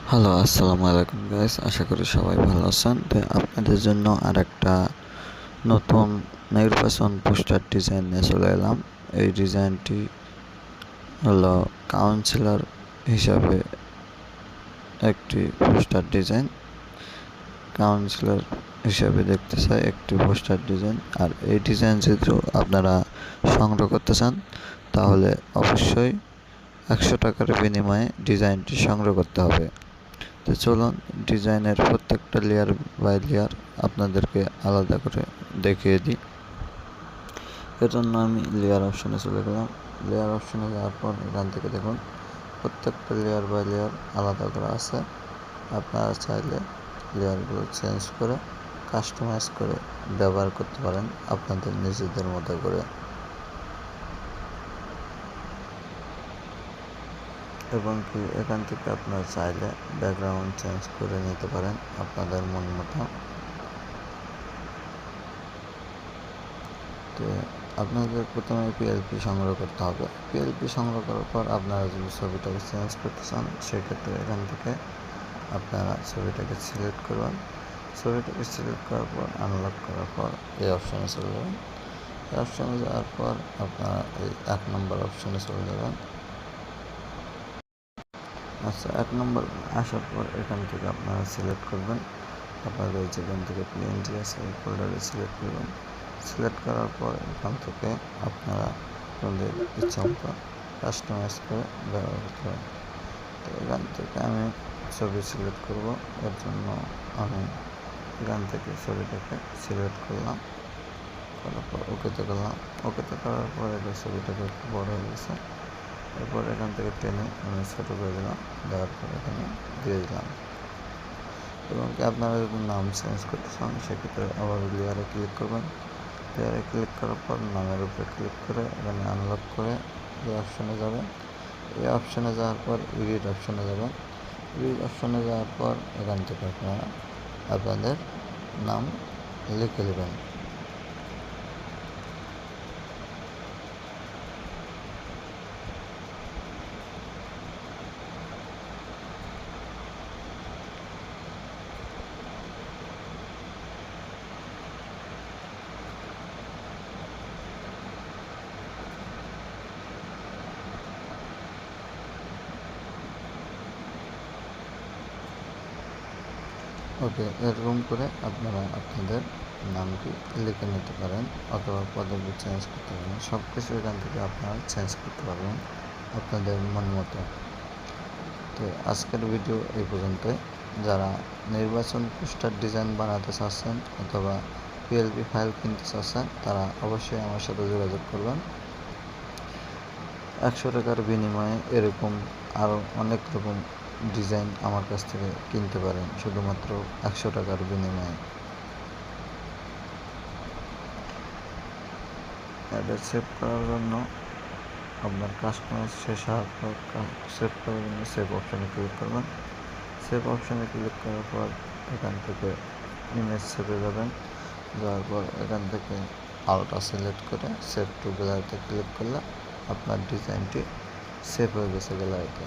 Hello, আসসালামু আলাইকুম guys. আশা করি সবাই ভালো আছেন। তো আপনাদের জন্য আরেকটা নতুন নির্বাচন পোস্টার ডিজাইন নিয়ে চলে এলাম। এই ডিজাইনটি হলো কাউন্সিলর হিসাবে একটি পোস্টার ডিজাইন। কাউন্সিলর হিসাবে দেখতে চাই একটি পোস্টার ডিজাইন। আর এই ডিজাইন যদি আপনারা সংগ্রহ করতে চান তাহলে অবশ্যই 100 টাকার বিনিময়ে ডিজাইনটি সংগ্রহ করতে হবে। তো চলুন ডিজাইনের প্রত্যেকটা লেয়ার বাই লেয়ার আপনাদেরকে আলাদা করে দেখিয়ে দিই। এর জন্য আমি লেয়ার অপশনে চলে গেলাম। লেয়ার অপশনে যাওয়ার পর এখান থেকে দেখুন প্রত্যেকটা লেয়ার বাই লেয়ার আলাদা করা আছে। আপনারা চাইলে লেয়ারগুলো চেঞ্জ করে কাস্টমাইজ করে ব্যবহার করতে পারেন আপনাদের নিজেদের মতো করে। এবং কি এখান থেকে আপনারা চাইলে ব্যাকগ্রাউন্ড চেঞ্জ করে নিতে পারেন আপনাদের মন মতো। তো আপনাদের প্রথমে পিএলপি সংগ্রহ করতে হবে। পিএলপি সংগ্রহ করার পর আপনারা যদি ছবিটাকে চেঞ্জ করতে চান সেক্ষেত্রে এখান থেকে আপনারা ছবিটাকে সিলেক্ট করবেন। ছবিটাকে সিলেক্ট করার পর আনলক করার পর এই অপশানে চলে যাবেন। এই অপশানে যাওয়ার পর আপনারা এই 1 নম্বর অপশানে চলে যাবেন। আচ্ছা, 1 নম্বর আসার পর এখান থেকে আপনারা সিলেক্ট করবেন আপনাদের যেখান থেকে পিএনজি আছে এই ফোল্ডারে সিলেক্ট করবেন। সিলেক্ট করার পর এখান থেকে আপনারা আপনাদের ইচ্ছা মতো কাস্টমাইজ করে ব্যবহার করতে পারেন। তো এখান থেকে আমি ছবি সিলেক্ট করব। এর জন্য আমি এখান থেকে ছবিটাকে সিলেক্ট করলাম, করার পর ওকেতে করলাম। ওকেতে করার পর এটা ছবিটাকে একটু বড় হয়ে গেছে। এরপর এখান থেকে টেনে আমি ছোটো করে দিলাম, দেওয়ার পর এখানে দিয়ে দিলাম। এবং কি আপনারা যদি নাম চেঞ্জ করতে চান সেক্ষেত্রে আবার লেয়ারে ক্লিক করবেন। লেয়ারে ক্লিক করার পর নামের উপরে ক্লিক করে এখানে আনলক করে এই অপশানে যাবেন। এই অপশানে যাওয়ার পর এডিট অপশানে যাবেন। এডিট অপশানে যাওয়ার পর এখান থেকে আপনারা আপনাদের নাম লিখে নেবেন। ওকে, এরকম করে আপনারা আপনাদের নামটি লিখে নিতে পারেন অথবা পদবি চেঞ্জ করতে পারেন। সব কিছু এখান থেকে আপনারা চেঞ্জ করতে পারবেন আপনাদের মন মতো। তো আজকের ভিডিও এই পর্যন্তই। যারা নির্বাচন পোস্টার ডিজাইন বানাতে চাচ্ছেন অথবা পিএলপি ফাইল কিনতে চাচ্ছেন তারা অবশ্যই আমার সাথে যোগাযোগ করবেন। 100 টাকার বিনিময়ে এরকম আরও অনেক রকম ডিজাইন আমার কাছ থেকে কিনতে পারেন শুধুমাত্র 100 টাকার বিনিময়ে। এটা সেভ করার জন্য আপনার কাস্টমাইজ শেষ হওয়ার পর সেভ করার জন্য সেভ অপশানে ক্লিক করবেন। সেভ অপশানে ক্লিক করার পর এখান থেকে ইমেজ সেভে যাবেন। যাওয়ার পর এখান থেকে আলটা সিলেক্ট করে সেভ টু গ্যালারিতে ক্লিক করলে আপনার ডিজাইনটি সেভ হয়ে গেছে গ্যালারিতে।